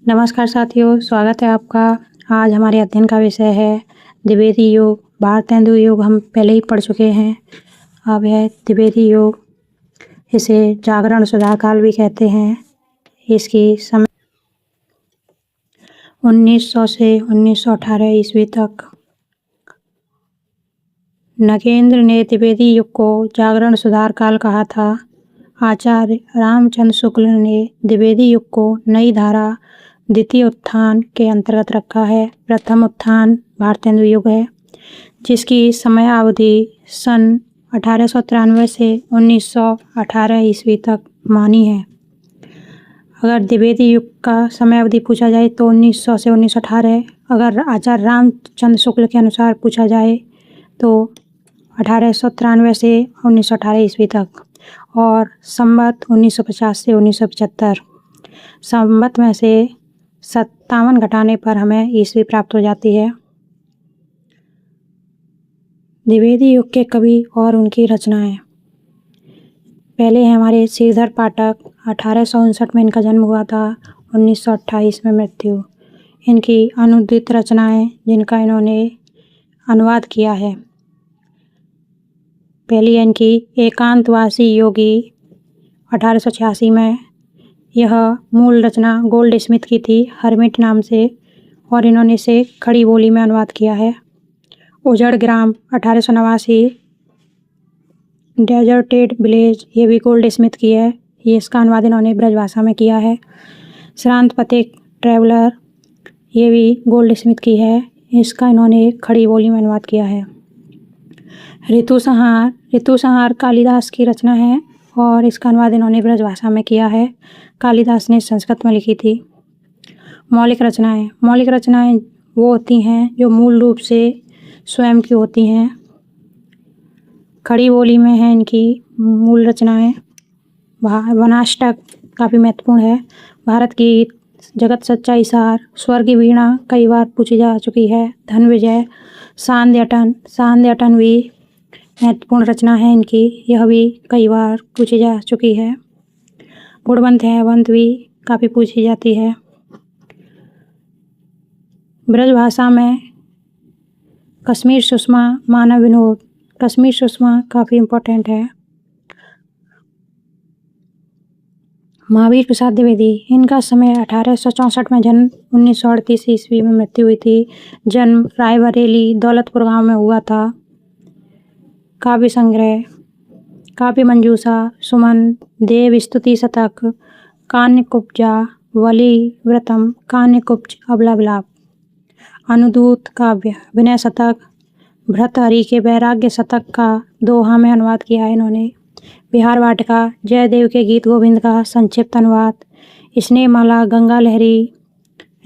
नमस्कार साथियों, स्वागत है आपका। आज हमारे अध्ययन का विषय है द्विवेदी योग। भारतेंदु योग हम पहले ही पढ़ चुके हैं। अब है द्विवेदी योग। इसे जागरण सुधार काल भी कहते हैं। इसकी समय 1900 से 1918 ईस्वी तक। नगेंद्र ने द्विवेदी युग को जागरण सुधार काल कहा था। आचार्य रामचंद्र शुक्ल ने द्विवेदी युग को नई धारा द्वितीय उत्थान के अंतर्गत रखा है। प्रथम उत्थान भारतेंदु युग है, जिसकी समयावधि सन 1893 से 1918 ईस्वी तक मानी है। अगर द्विवेदी युग का समयावधि पूछा जाए तो 1900 से 1918। अगर आचार्य रामचंद्र शुक्ल के अनुसार पूछा जाए तो 1893 से 1918 ईस्वी तक। और संवत 1950 से 1975। संवत में से 57 घटाने पर हमें ईस्वी प्राप्त हो जाती है। द्विवेदी युग के कवि और उनकी रचनाएं। पहले हैं हमारे श्रीधर पाठक। 1859 में इनका जन्म हुआ था, 1928 में मृत्यु। इनकी अनुदित रचनाएं जिनका इन्होंने अनुवाद किया है। पहली है इनकी एकांतवासी योगी, 1886 में। यह मूल रचना गोल्ड स्मिथ की थी, हरमिट नाम से, और इन्होंने इसे खड़ी बोली में अनुवाद किया है। उजड़ ग्राम, 1889। डेजर्टेड विलेज, ये भी गोल्ड स्मिथ की है। ये इसका अनुवाद इन्होंने ब्रजभाषा में किया है। श्रांत पथिक ट्रैवलर, ये भी गोल्ड स्मिथ की है। इसका इन्होंने खड़ी बोली में अनुवाद किया है। ऋतुसंहार, ऋतुसंहार कालिदास की रचना है और इसका अनुवाद इन्होंने ब्रजभाषा में किया है। कालिदास ने संस्कृत में लिखी थी। मौलिक रचनाएं, मौलिक रचनाएं वो होती हैं जो मूल रूप से स्वयं की होती हैं। खड़ी बोली में है इनकी मूल रचनाएं। वनाष्टक काफ़ी महत्वपूर्ण है। भारत की जगत सच्चाई सार, स्वर्ग की वीणा कई बार पूछी जा चुकी है। धन विजय, सांध्य अटन, सांध्य अटन भी महत्वपूर्ण रचना है इनकी, यह भी कई बार पूछी जा चुकी है। गुणवंत है, वंत भी काफ़ी पूछी जाती है। ब्रजभाषा में कश्मीर सुषमा, मानव विनोद, कश्मीर सुषमा काफ़ी इम्पोर्टेंट है। महावीर प्रसाद द्विवेदी, इनका समय 1864 में जन्म, 1938 ईस्वी में मृत्यु हुई थी। जन्म रायबरेली दौलतपुर गांव में हुआ था। काव्य संग्रह, काव्य मंजूषा, सुमन, देव स्तुति शतक, कान्यकुब्जा, वली व्रतम, कान्यकुब्ज, अबला विलाप। अनुदूत काव्य, विनय शतक, भर्तृहरि के वैराग्य शतक का दोहा में अनुवाद किया है इन्होंने। बिहार वाटिका, जयदेव के गीत गोविंद का संक्षिप्त अनुवाद। स्नेहमाला, गंगा लहरी,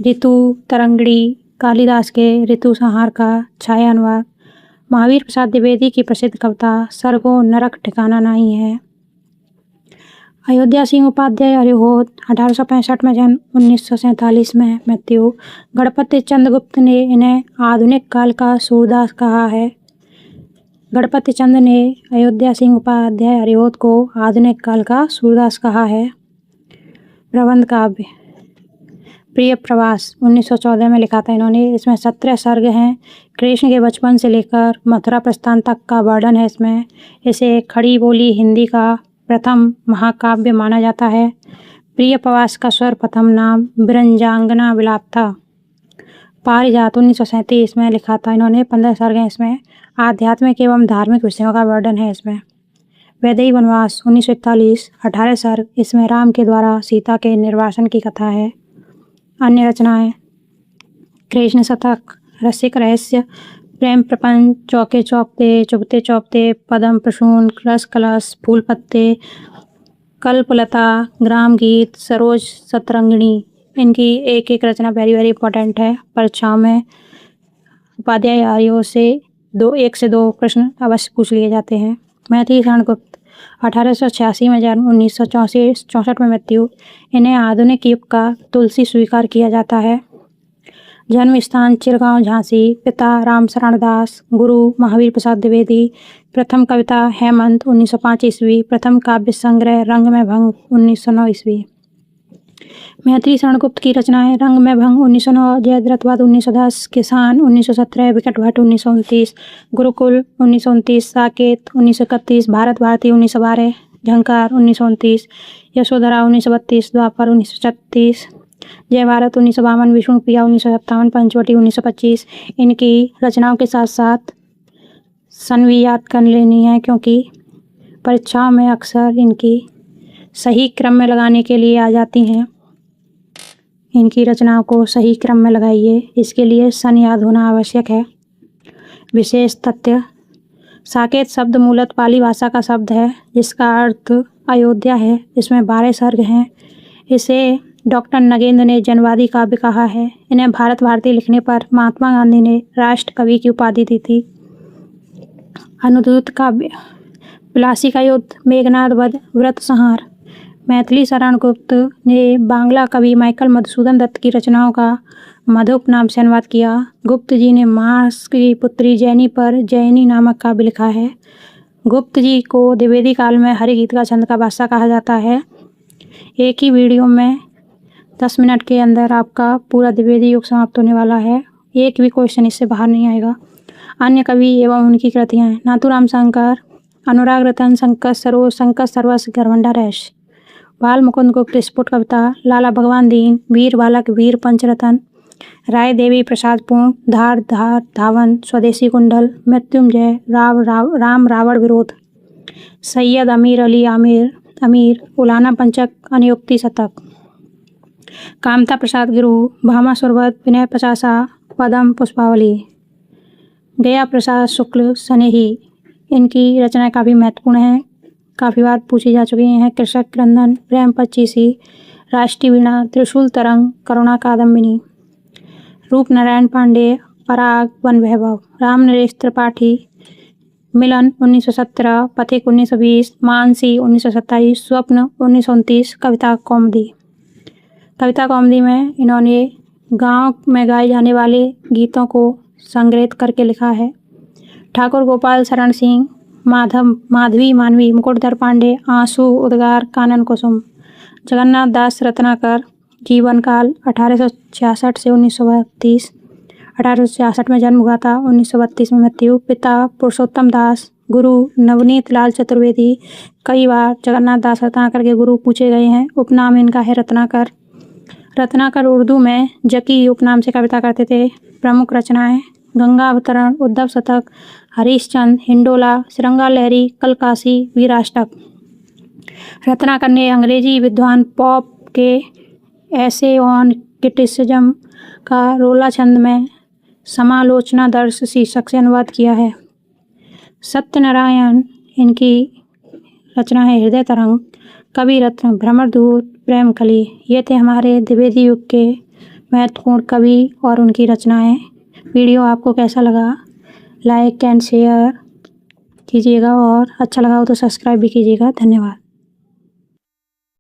ऋतु तरंगिणी, कालिदास के ऋतु संहार का छाया अनुवाद। महावीर प्रसाद द्विवेदी की प्रसिद्ध कविता सर्गो नरक ठिकाना नहीं है। अयोध्या सिंह उपाध्याय हरिहोत, 1865 में जन्म, 1947 में मृत्यु। गणपति चंद्रगुप्त ने इन्हें आधुनिक काल का सूरदास कहा है। गणपति चंद्र ने अयोध्या सिंह उपाध्याय हरिहोत को आधुनिक काल का सूरदास कहा है। प्रबंध काव्य, प्रिय प्रवास, 1914 में लिखा था इन्होंने। इसमें 17 सर्ग हैं। कृष्ण के बचपन से लेकर मथुरा प्रस्थान तक का वर्णन है इसमें। इसे खड़ी बोली हिंदी का प्रथम महाकाव्य माना जाता है। प्रिय प्रवास का सर्वप्रथम नाम विरंजांगना विलाप था। पारिजात, 1937 में लिखा था इन्होंने। 15 सर्ग हैं इसमें। आध्यात्मिक एवं धार्मिक विषयों का वर्णन है इसमें। वैदेही वनवास, 1941, 18 सर्ग। इसमें राम के द्वारा सीता के निर्वासन की कथा है। अन्य रचनाएं, कृष्ण शतक, रसिक रहस्य, प्रेम प्रपंच, चौके चौपते, चुभते चौपते, पदम प्रसून, रस कलश, फूल पत्ते, कल्पलता, ग्राम गीत, सरोज सतरंगिणी। इनकी एक एक रचना वेरी वेरी इंपॉर्टेंट है। परीक्षाओं में उपाध्याय हरिहोत से 1 से 2 प्रश्न अवश्य पूछ लिए जाते हैं। मैथिली शरण गुप्त, 1886 में जन्म, 1964 में मृत्यु। इन्हें आधुनिक युग का तुलसी स्वीकार किया जाता है। जन्म स्थान चिरगांव झांसी। पिता रामशरण दास, गुरु महावीर प्रसाद द्विवेदी। प्रथम कविता हेमंत, 1905 ईस्वी। प्रथम काव्य संग्रह रंग में भंग, 1909 ईस्वी। मैथिली शरण गुप्त की रचनाएं रंग में भंग 1909, जयद्रथवध 1910, किसान 1917, विकट भट्ट 1929, गुरुकुल 1929, साकेत 1931, भारत भारती 1912, झंकार 1929, यशोधरा 1932, द्वापर 1936, जय भारत 1952, विष्णुप्रिया 1957, पंचवटी 1925। इनकी रचनाओं के साथ साथ सन भी याद कर लेनी है, क्योंकि परीक्षाओं में अक्सर इनकी सही क्रम में लगाने के लिए आ जाती हैं। इनकी रचनाओं को सही क्रम में लगाइए, इसके लिए सन याद होना आवश्यक है। विशेष तथ्य: साकेत शब्द मूलतः पाली भाषा का शब्द है जिसका अर्थ अयोध्या है। इसमें 12 सर्ग हैं। इसे डॉक्टर नगेंद्र ने जनवादी काव्य कहा है। इन्हें भारत भारती लिखने पर महात्मा गांधी ने राष्ट्र कवि की उपाधि दी थी। अनुद्यूत काव्य: प्लासी का युद्ध, मेघनाद वध, व्रत संहार। मैथिली शरण गुप्त ने बांग्ला कवि माइकल मधुसूदन दत्त की रचनाओं का मधुप नाम से अनुवाद किया। गुप्त जी ने मार्स की पुत्री जैनी पर जैनी नामक काव्य लिखा है। गुप्त जी को द्विवेदी काल में हरिगीत का छंद का बादशाह कहा जाता है। एक ही वीडियो में 10 मिनट के अंदर आपका पूरा द्विवेदी युग समाप्त होने वाला है। एक भी क्वेश्चन इससे बाहर नहीं आएगा। अन्य कवि एवं उनकी कृतियाँ: नाथूराम शंकर, अनुराग रतन, शंकर सरोज, शंकर सर्वस, गरवंडा रैश। बाल मुकुंद गुप्त स्फुट कविता, लाला भगवान दीन, वीर बालक, वीर पंचरतन, राय देवी प्रसाद पूर्ण, धार धार धावन, स्वदेशी कुंडल, मृत्युंजय, राम रावण विरोध, सैयद अमीर अली अमीर, उलाना पंचक, अनुयुक्ति शतक, कामता प्रसाद गिरु, भामा सुरवत, विनय पचासा, पदम पुष्पावली, गया प्रसाद शुक्ल, स्नेही। इनकी रचनाएं काफ़ी महत्वपूर्ण हैं, काफ़ी बार पूछी जा चुकी हैं। कृषक क्रंदन, प्रेम पच्चीसी, राष्ट्रीय वीणा, त्रिशूल तरंग, करुणा कादम्बिनी, रूप नारायण पांडे, पराग, वन वैभव, राम नरेश त्रिपाठी, मिलन 1917, पथिक 1920, मानसी 1927, स्वप्न 1929, कविता कौमुदी। कविता कौमुदी में इन्होंने गांव में गाए जाने वाले गीतों को संग्रहित करके लिखा है। ठाकुर गोपाल शरण सिंह, माधवी मानवी, मुकुटधर पांडे, आंसू, उद्गार, कानन कुसुम, जगन्नाथ दास रत्नाकर, जीवन काल 1866 से 1932, 1866 में जन्म हुआ था, 1932 में मृत्यु। पिता पुरुषोत्तम दास, गुरु नवनीत लाल चतुर्वेदी। कई बार जगन्नाथ दास रत्नाकर के गुरु पूछे गए हैं। उपनाम इनका है रत्नाकर। रत्नाकर उर्दू में जकी उपनाम से कविता करते थे। प्रमुख रचनाएं: गंगा अवतरण, उद्धव शतक, हरीशचंद, हिंडोला, श्रृंगार लहरी, कलकासी, वीराष्टक। रत्नाकर ने अंग्रेजी विद्वान पॉप के ऐसे ऑन क्रिटिसिज्म का रोला छंद में समालोचना दर्श शीर्षक से अनुवाद किया है। सत्यनारायण इनकी रचना है हृदय तरंग, कवि रत्न, भ्रमरदूत, प्रेम कली। ये थे हमारे द्विवेदी युग के महत्वपूर्ण कवि और उनकी रचनाएं। वीडियो आपको कैसा लगा? लाइक एंड शेयर कीजिएगा और अच्छा लगा हो तो सब्सक्राइब भी कीजिएगा। धन्यवाद।